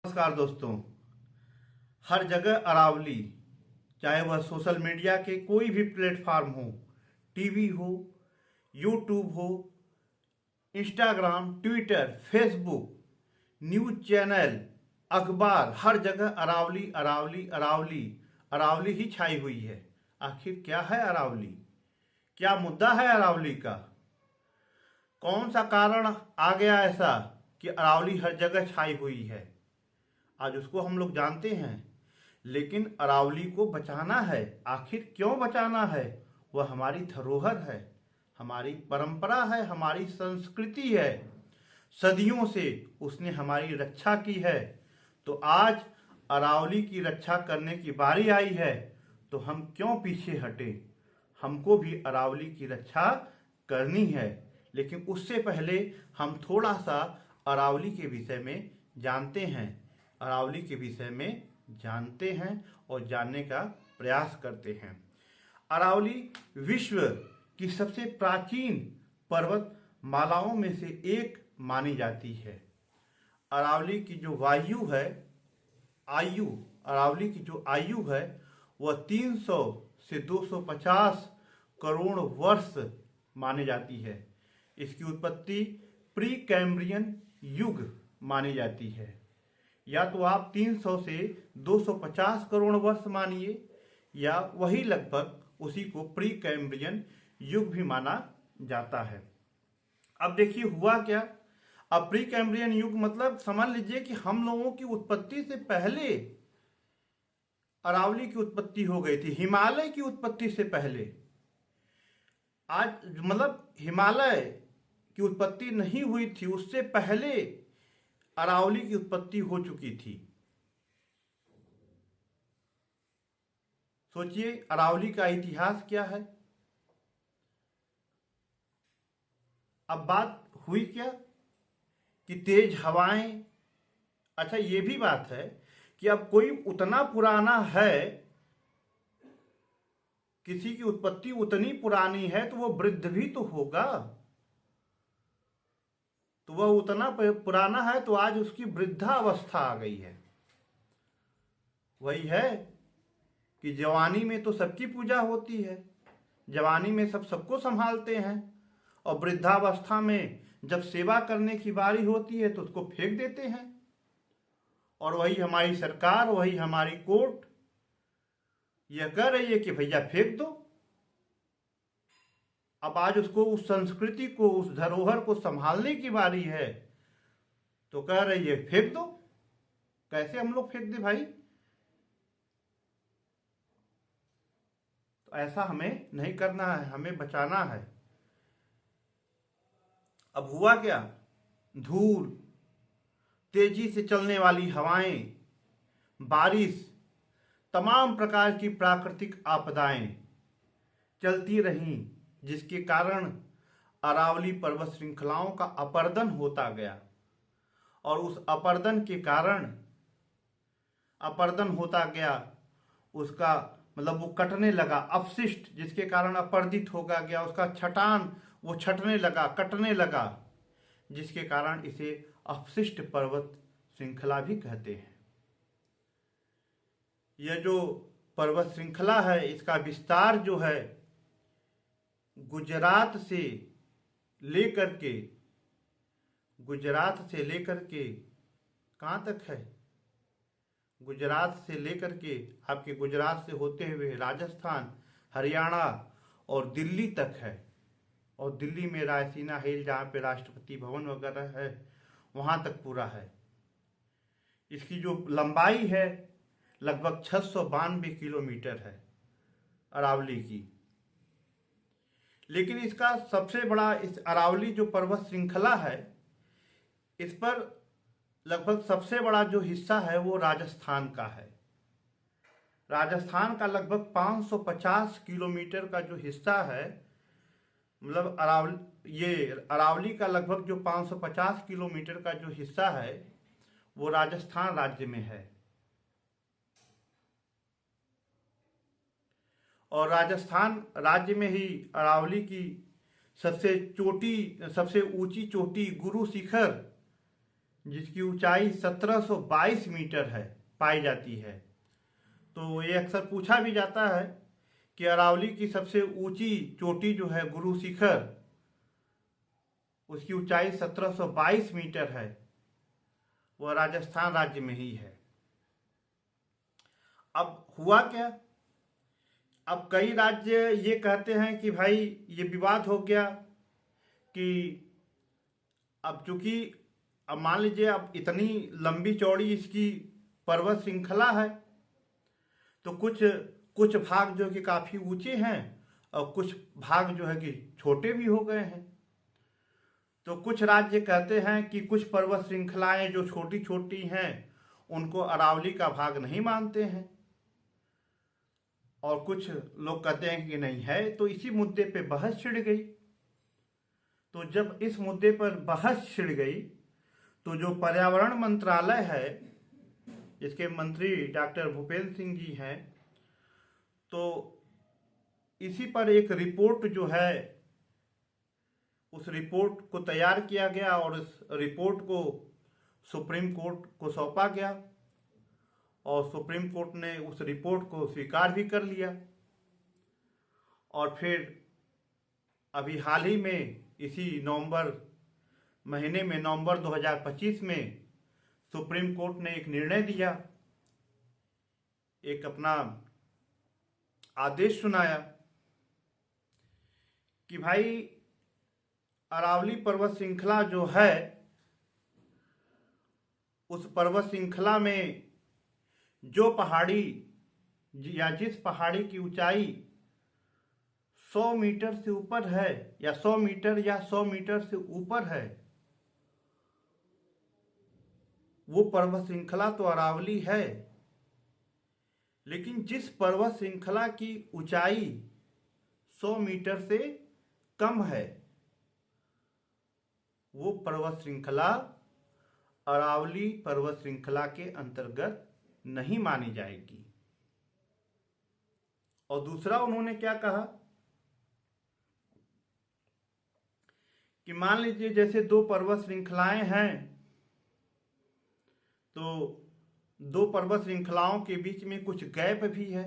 नमस्कार दोस्तों। हर जगह अरावली, चाहे वह सोशल मीडिया के कोई भी प्लेटफॉर्म हो, टीवी हो, यूट्यूब हो, Instagram, Twitter, Facebook, news channel, अखबार, हर जगह अरावली अरावली अरावली अरावली ही छाई हुई है। आखिर क्या है अरावली? क्या मुद्दा है अरावली का? कौन सा कारण आ गया ऐसा कि अरावली हर जगह छाई हुई है? आज उसको हम लोग जानते हैं। लेकिन अरावली को बचाना है। आखिर क्यों बचाना है? वह हमारी धरोहर है, हमारी परंपरा है, हमारी संस्कृति है। सदियों से उसने हमारी रक्षा की है। तो आज अरावली की रक्षा करने की बारी आई है। तो हम क्यों पीछे हटे? हमको भी अरावली की रक्षा करनी है। लेकिन उससे पहले हम थोड़ा सा अरावली के विषय में जानते हैं, अरावली के विषय में जानते हैं और जानने का प्रयास करते हैं। अरावली विश्व की सबसे प्राचीन पर्वत मालाओं में से एक मानी जाती है। अरावली की जो वायु है, आयु, अरावली की जो आयु है वह 300 से 250 करोड़ वर्ष मानी जाती है। इसकी उत्पत्ति प्री कैम्ब्रियन युग मानी जाती है। या तो आप 300 से 250 करोड़ वर्ष मानिए, या वही लगभग उसी को प्री कैम्ब्रियन युग भी माना जाता है। अब देखिए हुआ क्या। अब प्री कैम्ब्रियन युग मतलब समझ लीजिए कि हम लोगों की उत्पत्ति से पहले अरावली की उत्पत्ति हो गई थी। हिमालय की उत्पत्ति से पहले, आज मतलब हिमालय की उत्पत्ति नहीं हुई थी, उससे पहले अरावली की उत्पत्ति हो चुकी थी। सोचिए अरावली का इतिहास क्या है। अब बात हुई क्या कि तेज हवाएं। अच्छा, ये भी बात है कि अब कोई उतना पुराना है, किसी की उत्पत्ति उतनी पुरानी है तो वो वृद्ध भी तो होगा। तो वह उतना पुराना है तो आज उसकी वृद्धावस्था आ गई है। वही है कि जवानी में तो सबकी पूजा होती है, जवानी में सब सबको संभालते हैं, और वृद्धावस्था में जब सेवा करने की बारी होती है तो उसको फेंक देते हैं। और वही हमारी सरकार, वही हमारी कोर्ट यह कह रही है कि भैया फेंक दो। अब आज उसको, उस संस्कृति को, उस धरोहर को संभालने की बारी है तो कह रही है फेंक दो। कैसे हम लोग फेंक दे भाई? तो ऐसा हमें नहीं करना है, हमें बचाना है। अब हुआ क्या? धूल, तेजी से चलने वाली हवाएं, बारिश, तमाम प्रकार की प्राकृतिक आपदाएं चलती रहीं, जिसके कारण अरावली पर्वत श्रृंखलाओं का अपरदन होता गया। और उस अपरदन के कारण, अपरदन होता गया, उसका मतलब वो कटने लगा, अपशिष्ट, जिसके कारण अपर्दित होगा गया, उसका छटान वो छटने लगा, कटने लगा, जिसके कारण इसे अपशिष्ट पर्वत श्रृंखला भी कहते हैं। यह जो पर्वत श्रृंखला है, इसका विस्तार जो है गुजरात से लेकर के कहाँ तक है? गुजरात से लेकर के, आपके गुजरात से होते हुए राजस्थान, हरियाणा और दिल्ली तक है। और दिल्ली में रायसीना हिल, जहाँ पे राष्ट्रपति भवन वगैरह है, वहाँ तक पूरा है। इसकी जो लंबाई है लगभग 692 किलोमीटर है अरावली की। लेकिन इसका सबसे बड़ा, इस अरावली जो पर्वत श्रृंखला है, इस पर लगभग सबसे बड़ा जो हिस्सा है वो राजस्थान का है। राजस्थान का लगभग 550 किलोमीटर का जो हिस्सा है, मतलब अरावली का लगभग जो 550 किलोमीटर का जो हिस्सा है वो राजस्थान राज्य में है। और राजस्थान राज्य में ही अरावली की सबसे ऊंची चोटी गुरु शिखर जिसकी ऊंचाई 1722 मीटर है पाई जाती है। तो ये अक्सर पूछा भी जाता है कि अरावली की सबसे ऊंची चोटी जो है गुरु शिखर, उसकी ऊंचाई 1722 मीटर है, वह राजस्थान राज्य में ही है। अब हुआ क्या, अब कई राज्य ये कहते हैं कि भाई ये विवाद हो गया कि अब चूंकि अब मान लीजिए अब इतनी लंबी चौड़ी इसकी पर्वत श्रृंखला है, तो कुछ कुछ भाग जो कि काफ़ी ऊंचे हैं और कुछ भाग जो है कि छोटे भी हो गए हैं। तो कुछ राज्य कहते हैं कि कुछ पर्वत श्रृंखलाएं जो छोटी छोटी हैं उनको अरावली का भाग नहीं मानते हैं, और कुछ लोग कहते हैं कि नहीं है। तो इसी मुद्दे पे बहस छिड़ गई। तो जब इस मुद्दे पर बहस छिड़ गई तो जो पर्यावरण मंत्रालय है, जिसके मंत्री डॉक्टर भूपेंद्र सिंह जी हैं, तो इसी पर एक रिपोर्ट जो है उस रिपोर्ट को तैयार किया गया और उस रिपोर्ट को सुप्रीम कोर्ट को सौंपा गया और सुप्रीम कोर्ट ने उस रिपोर्ट को स्वीकार भी कर लिया। और फिर अभी हाल ही में इसी नवंबर महीने में, नवंबर 2025 में, सुप्रीम कोर्ट ने एक निर्णय दिया, एक अपना आदेश सुनाया कि भाई अरावली पर्वत श्रृंखला जो है, उस पर्वत श्रृंखला में जो पहाड़ी या जिस पहाड़ी की ऊंचाई 100 मीटर से ऊपर है या 100 मीटर या 100 मीटर से ऊपर है, वो पर्वत श्रृंखला तो अरावली है। लेकिन जिस पर्वत श्रृंखला की ऊंचाई 100 मीटर से कम है, वो पर्वत श्रृंखला अरावली पर्वत श्रृंखला के अंतर्गत नहीं मानी जाएगी। और दूसरा उन्होंने क्या कहा कि मान लीजिए जैसे दो पर्वत श्रृंखलाएं हैं, तो दो पर्वत श्रृंखलाओं के बीच में कुछ गैप भी है।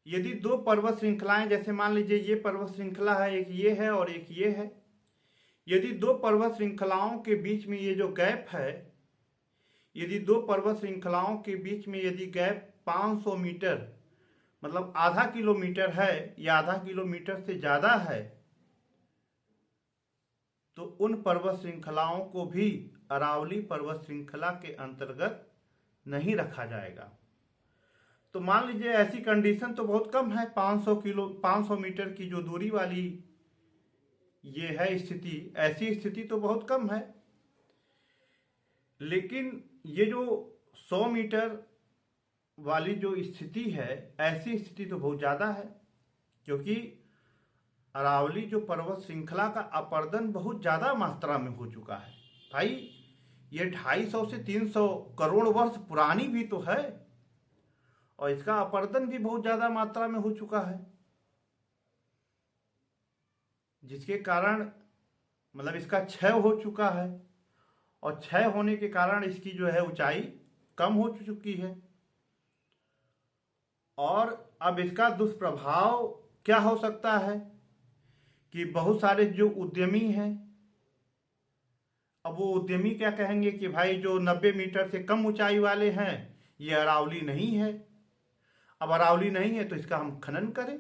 यदि दो पर्वत श्रृंखलाएं, जैसे मान लीजिए ये पर्वत श्रृंखला है, एक ये है और एक ये है, यदि दो पर्वत श्रृंखलाओं के बीच में ये जो गैप है, यदि दो पर्वत श्रृंखलाओं के बीच में यदि गैप 500 मीटर मतलब आधा किलोमीटर है या आधा किलोमीटर से ज़्यादा है, तो उन पर्वत श्रृंखलाओं को भी अरावली पर्वत श्रृंखला के अंतर्गत नहीं रखा जाएगा। तो मान लीजिए ऐसी कंडीशन तो बहुत कम है, 500 मीटर की जो दूरी वाली ये है स्थिति, ऐसी स्थिति तो बहुत कम है। लेकिन ये जो 100 मीटर वाली जो स्थिति है, ऐसी स्थिति तो बहुत ज़्यादा है, क्योंकि अरावली जो पर्वत श्रृंखला का अपर्दन बहुत ज़्यादा मात्रा में हो चुका है। भाई ये 250 से 300 करोड़ वर्ष पुरानी भी तो है, और इसका अपर्दन भी बहुत ज़्यादा मात्रा में हो चुका है, जिसके कारण मतलब इसका क्षय हो चुका है, और क्षय होने के कारण इसकी जो है ऊंचाई कम हो चुकी है। और अब इसका दुष्प्रभाव क्या हो सकता है कि बहुत सारे जो उद्यमी हैं, अब वो उद्यमी क्या कहेंगे कि भाई जो 90 मीटर से कम ऊंचाई वाले हैं ये अरावली नहीं है। अब अरावली नहीं है तो इसका हम खनन करें।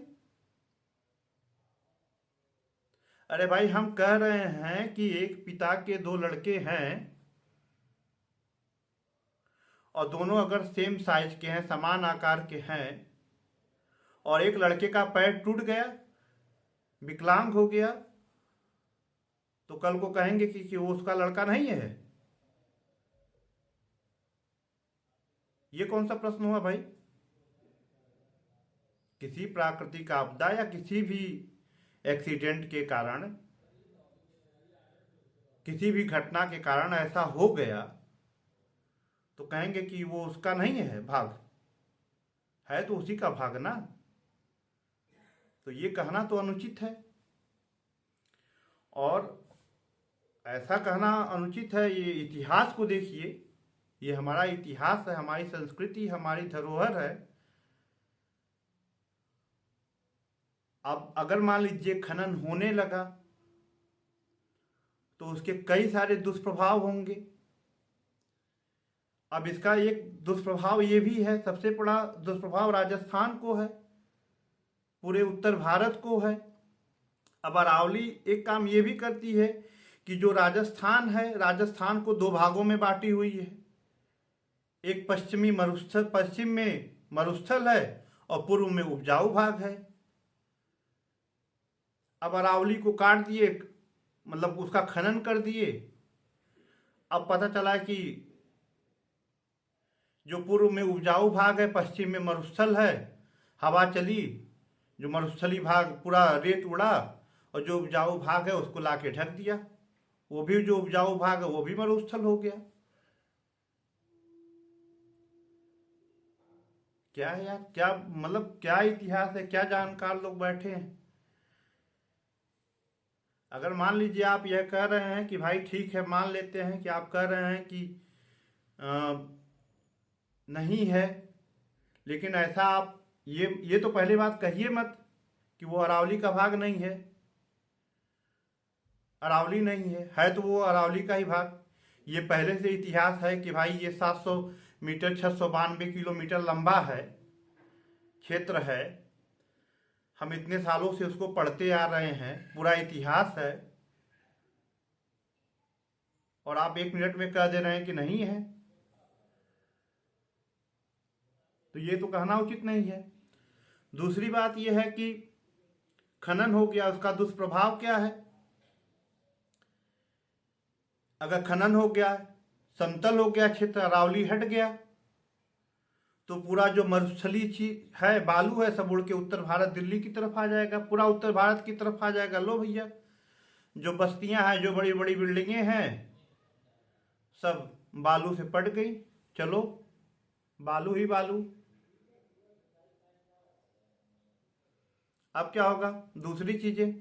अरे भाई हम कह रहे हैं कि एक पिता के दो लड़के हैं और दोनों अगर सेम साइज के हैं, समान आकार के हैं, और एक लड़के का पैर टूट गया, विकलांग हो गया, तो कल को कहेंगे कि वो उसका लड़का नहीं है। ये कौन सा प्रश्न हुआ भाई? किसी प्राकृतिक आपदा या किसी भी एक्सीडेंट के कारण, किसी भी घटना के कारण ऐसा हो गया तो कहेंगे कि वो उसका नहीं है भाग, है तो उसी का भाग ना। तो ये कहना तो अनुचित है। और ऐसा कहना अनुचित है। ये इतिहास को देखिए, ये हमारा इतिहास है, हमारी संस्कृति, हमारी धरोहर है। अब अगर मान लीजिए खनन होने लगा तो उसके कई सारे दुष्प्रभाव होंगे। अब इसका एक दुष्प्रभाव ये भी है, सबसे बड़ा दुष्प्रभाव राजस्थान को है, पूरे उत्तर भारत को है। अब अरावली एक काम ये भी करती है कि जो राजस्थान है, राजस्थान को दो भागों में बांटी हुई है। एक पश्चिम में मरुस्थल है और पूर्व में उपजाऊ भाग है। अब अरावली को काट दिए, मतलब उसका खनन कर दिए। अब पता चला कि जो पूर्व में उपजाऊ भाग है, पश्चिम में मरुस्थल है, हवा चली, जो मरुस्थली भाग पूरा रेत उड़ा और जो उपजाऊ भाग है उसको लाके ढक दिया। वो भी जो उपजाऊ भाग है वो भी मरुस्थल हो गया। क्या है यार, क्या मतलब क्या इतिहास है, क्या जानकार लोग बैठे हैं। अगर मान लीजिए आप यह कह रहे हैं कि भाई ठीक है, मान लेते हैं कि आप कह रहे हैं कि आ, नहीं है, लेकिन ऐसा आप ये तो पहले बात कहिए मत कि वो अरावली का भाग नहीं है। अरावली नहीं है तो वो अरावली का ही भाग। ये पहले से इतिहास है कि भाई ये 700 मीटर 692 किलोमीटर लंबा है, क्षेत्र है। हम इतने सालों से उसको पढ़ते आ रहे हैं, पूरा इतिहास है, और आप 1 मिनट में कह दे रहे हैं कि नहीं है। तो ये तो कहना उचित नहीं है। दूसरी बात यह है कि खनन हो गया, उसका दुष्प्रभाव क्या है। अगर खनन हो गया, समतल हो गया क्षेत्र, अरावली हट गया, तो पूरा जो मरुस्थली चीज है, बालू है, सब उड़ के उत्तर भारत दिल्ली की तरफ आ जाएगा, पूरा उत्तर भारत की तरफ आ जाएगा। लो भैया, जो बस्तियां हैं, जो बड़ी बड़ी बिल्डिंगें हैं, सब बालू से पट गई। चलो, बालू ही बालू। अब क्या होगा। दूसरी चीजें,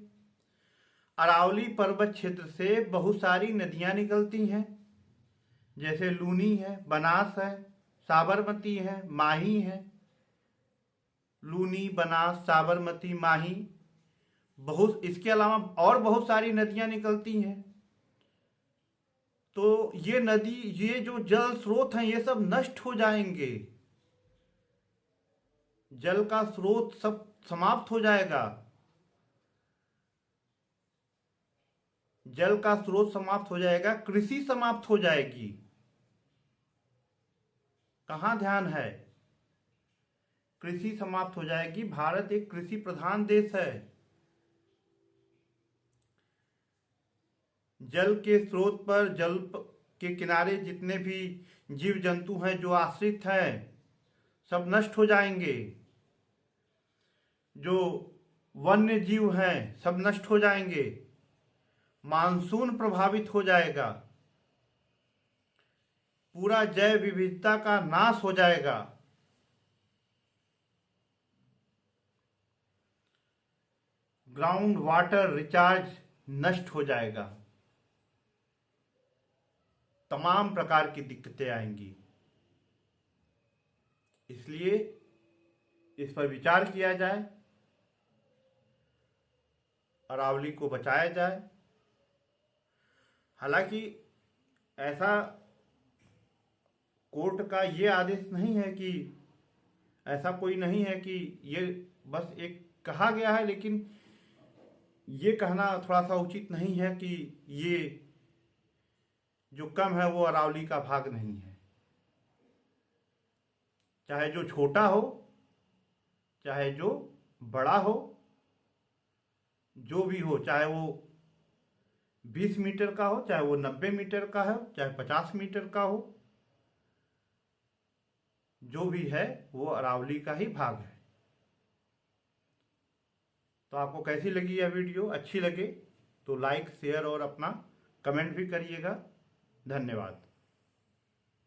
अरावली पर्वत क्षेत्र से बहुत सारी नदियां निकलती हैं, जैसे लूनी है, बनास है, साबरमती है, माही है। लूनी, बनास, साबरमती, माही, बहुत, इसके अलावा और बहुत सारी नदियां निकलती हैं। तो ये नदी, ये जो जल स्रोत हैं, ये सब नष्ट हो जाएंगे। जल का स्रोत सब समाप्त हो जाएगा। जल का स्रोत समाप्त हो जाएगा, कृषि समाप्त हो जाएगी। कहां ध्यान है। कृषि समाप्त हो जाएगी। भारत एक कृषि प्रधान देश है। जल के स्रोत पर, जल के किनारे जितने भी जीव जंतु हैं जो आश्रित हैं, सब नष्ट हो जाएंगे। जो वन्य जीव हैं सब नष्ट हो जाएंगे। मानसून प्रभावित हो जाएगा। पूरा जैव विविधता का नाश हो जाएगा। ग्राउंड वाटर रिचार्ज नष्ट हो जाएगा। तमाम प्रकार की दिक्कतें आएंगी। इसलिए इस पर विचार किया जाए, अरावली को बचाया जाए। हालांकि ऐसा कोर्ट का ये आदेश नहीं है कि, ऐसा कोई नहीं है कि, ये बस एक कहा गया है, लेकिन ये कहना थोड़ा सा उचित नहीं है कि ये जो कम है वो अरावली का भाग नहीं है। चाहे जो छोटा हो, चाहे जो बड़ा हो, जो भी हो, चाहे वो 20 मीटर का हो, चाहे वो 90 मीटर का हो, चाहे 50 मीटर का हो, जो भी है वो अरावली का ही भाग है। तो आपको कैसी लगी यह वीडियो। अच्छी लगे तो लाइक, शेयर और अपना कमेंट भी करिएगा। धन्यवाद।